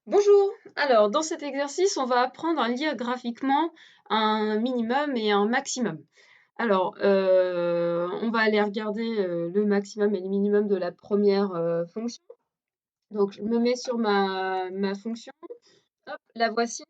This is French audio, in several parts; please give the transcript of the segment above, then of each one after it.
Bonjour. Alors, dans cet exercice, on va apprendre à lire graphiquement un minimum et un maximum. Alors, on va aller regarder le maximum et le minimum de la première fonction. Donc, je me mets sur ma fonction. Hop, la voici.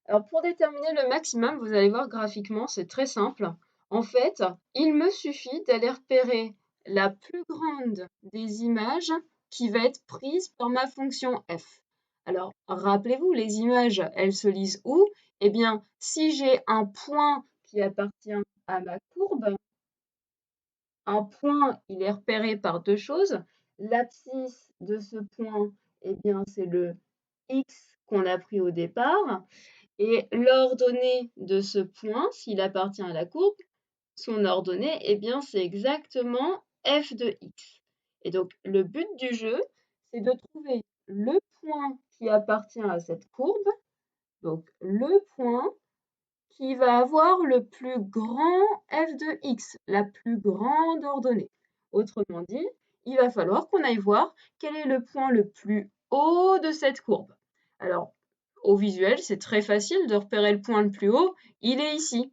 Alors, pour déterminer le maximum, vous allez voir graphiquement, c'est très simple. En fait, il me suffit d'aller repérer la plus grande des images qui va être prise par ma fonction f. Alors, rappelez-vous, les images, elles se lisent où? Eh bien, si j'ai un point qui appartient à ma courbe, un point, il est repéré par deux choses. L'abscisse de ce point, eh bien, c'est le x qu'on a pris au départ. Et l'ordonnée de ce point, s'il appartient à la courbe, son ordonnée, eh bien, c'est exactement f de x. Et donc, le but du jeu, c'est de trouver le point qui appartient à cette courbe, donc le point qui va avoir le plus grand f de x, la plus grande ordonnée. Autrement dit, il va falloir qu'on aille voir quel est le point le plus haut de cette courbe. Alors, au visuel, c'est très facile de repérer le point le plus haut. Il est ici,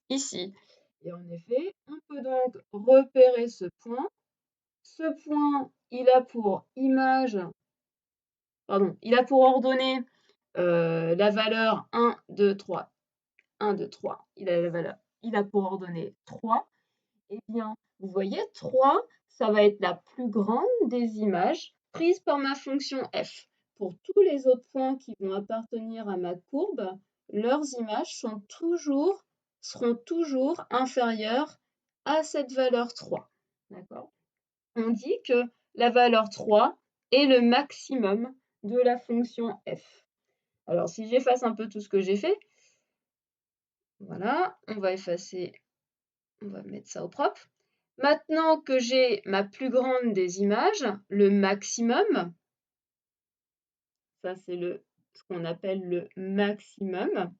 ici. Et en effet, on peut donc repérer ce point. Ce point, il a pour image, pardon, il a pour ordonnée la valeur 1, 2, 3. 1, 2, 3. Il a pour ordonnée 3. Eh bien, vous voyez, 3, ça va être la plus grande des images prises par ma fonction f. Pour tous les autres points qui vont appartenir à ma courbe, leurs images seront toujours inférieures à cette valeur 3. D'accord? On dit que la valeur 3 est le maximum de la fonction f. Alors, si j'efface un peu tout ce que j'ai fait, voilà, on va effacer, on va mettre ça au propre. Maintenant que j'ai ma plus grande des images, le maximum, ça c'est ce qu'on appelle le maximum.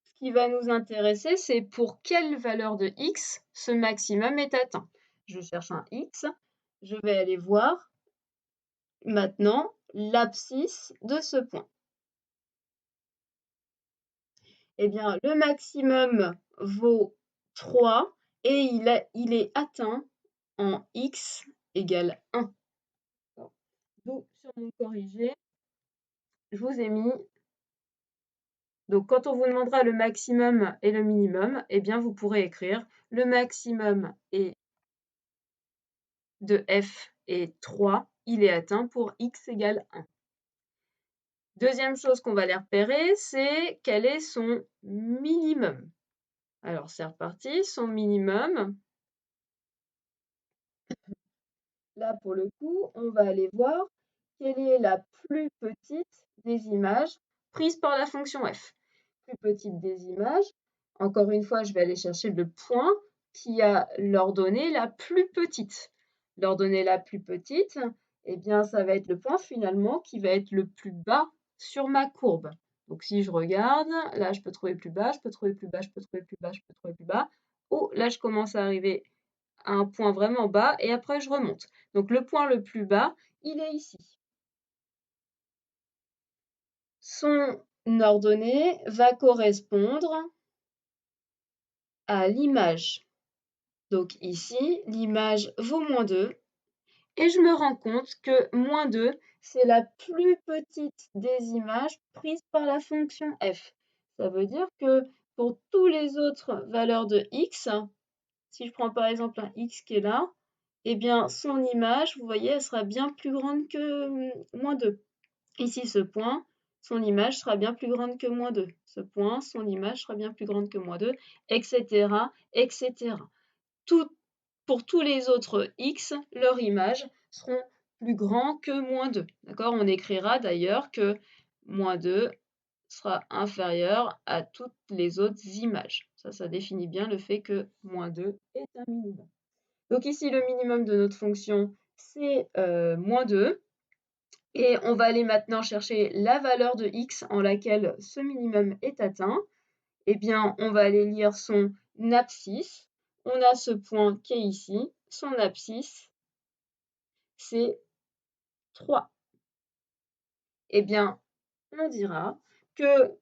Ce qui va nous intéresser, c'est pour quelle valeur de x ce maximum est atteint. Je cherche un x, je vais aller voir maintenant l'abscisse de ce point. Eh bien, le maximum vaut 3 et il est atteint en x égale 1. Donc, sur mon corrigé, je vous ai mis. Donc, quand on vous demandera le maximum et le minimum, eh bien, vous pourrez écrire le maximum est de f est 3, il est atteint pour x égale 1. Deuxième chose qu'on va aller repérer, c'est quel est son minimum. Alors, c'est reparti, son minimum. Là, pour le coup, on va aller voir quelle est la plus petite des images prises par la fonction f. Plus petite des images, encore une fois, je vais aller chercher le point qui a l'ordonnée la plus petite. L'ordonnée la plus petite, eh bien, ça va être le point finalement qui va être le plus bas sur ma courbe. Donc, si je regarde, là, je peux trouver plus bas, je peux trouver plus bas, je peux trouver plus bas, je peux trouver plus bas. Oh, là, je commence à arriver à un point vraiment bas et après, je remonte. Donc, le point le plus bas, il est ici. Son ordonnée va correspondre à l'image. Donc ici, l'image vaut moins 2 et je me rends compte que moins 2, c'est la plus petite des images prises par la fonction f. Ça veut dire que pour toutes les autres valeurs de x, si je prends par exemple un x qui est là, eh bien son image, vous voyez, elle sera bien plus grande que moins 2. Ici, ce point, son image sera bien plus grande que moins 2. Ce point, son image sera bien plus grande que moins 2, etc., etc. Pour tous les autres x, leurs images seront plus grands que moins 2. D'accord? On écrira d'ailleurs que moins 2 sera inférieur à toutes les autres images. Ça définit bien le fait que moins 2 est un minimum. Donc ici, le minimum de notre fonction, c'est moins 2. Et on va aller maintenant chercher la valeur de x en laquelle ce minimum est atteint. Eh bien, on va aller lire son abscisse. On a ce point qui est ici. Son abscisse, c'est 3. eh bien, on dira que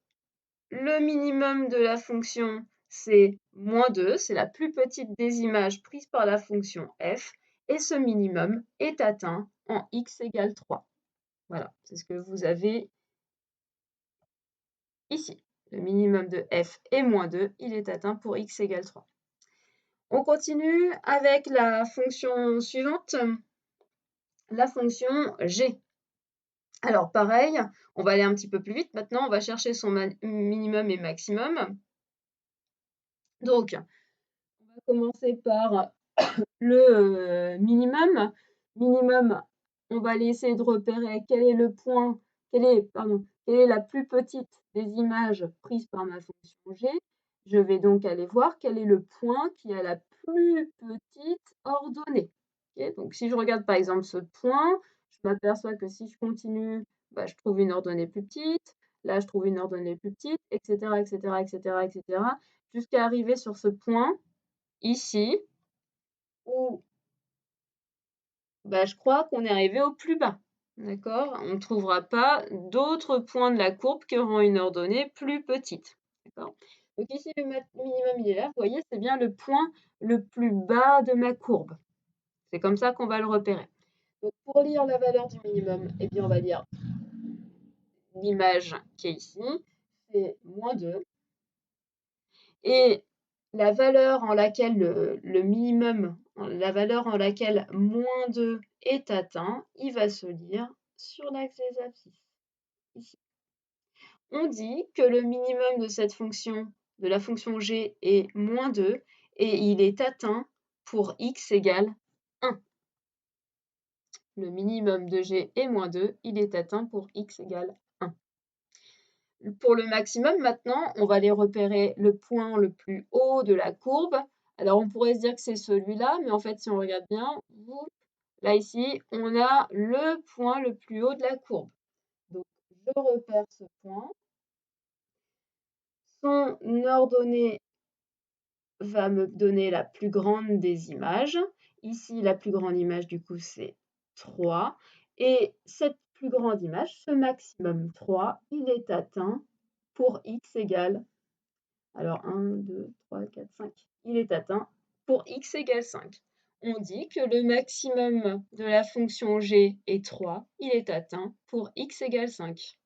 le minimum de la fonction, c'est -2, c'est la plus petite des images prises par la fonction f, et ce minimum est atteint en x égale 3. Voilà, c'est ce que vous avez ici. Le minimum de f est -2, il est atteint pour x égale 3. On continue avec la fonction suivante, la fonction g. Alors pareil, on va aller un petit peu plus vite. Maintenant, on va chercher son minimum et maximum. Donc, on va commencer par le minimum. Minimum, on va aller essayer de repérer quel est le point, quelle est la plus petite des images prises par ma fonction g. Je vais donc aller voir quel est le point qui a la plus petite ordonnée. Okay, donc si je regarde par exemple ce point, je m'aperçois que si je continue, je trouve une ordonnée plus petite, là je trouve une ordonnée plus petite, etc., etc., etc., etc., jusqu'à arriver sur ce point ici, où je crois qu'on est arrivé au plus bas. D'accord? On ne trouvera pas d'autres points de la courbe qui auront une ordonnée plus petite. D'accord? Donc ici, le minimum, il est là. Vous voyez, c'est bien le point le plus bas de ma courbe. C'est comme ça qu'on va le repérer. Donc pour lire la valeur du minimum, eh bien, on va lire l'image qui est ici. C'est -2. Et la valeur en laquelle le minimum, la valeur en laquelle -2 est atteint, il va se lire sur l'axe des abscisses, ici. On dit que le minimum de cette fonction, de la fonction g, est -2 et il est atteint pour x égale 1. Le minimum de g est -2, il est atteint pour x égale 1. Pour le maximum, maintenant, on va aller repérer le point le plus haut de la courbe. Alors, on pourrait se dire que c'est celui-là, mais en fait, si on regarde bien, là, ici, on a le point le plus haut de la courbe. Donc, je repère ce point. Son ordonnée va me donner la plus grande des images. Ici, la plus grande image, du coup, c'est 3. Et cette plus grande image, ce maximum 3, il est atteint pour x égale, alors 1, 2, 3, 4, 5, il est atteint pour x égale 5. On dit que le maximum de la fonction g est 3, il est atteint pour x égale 5.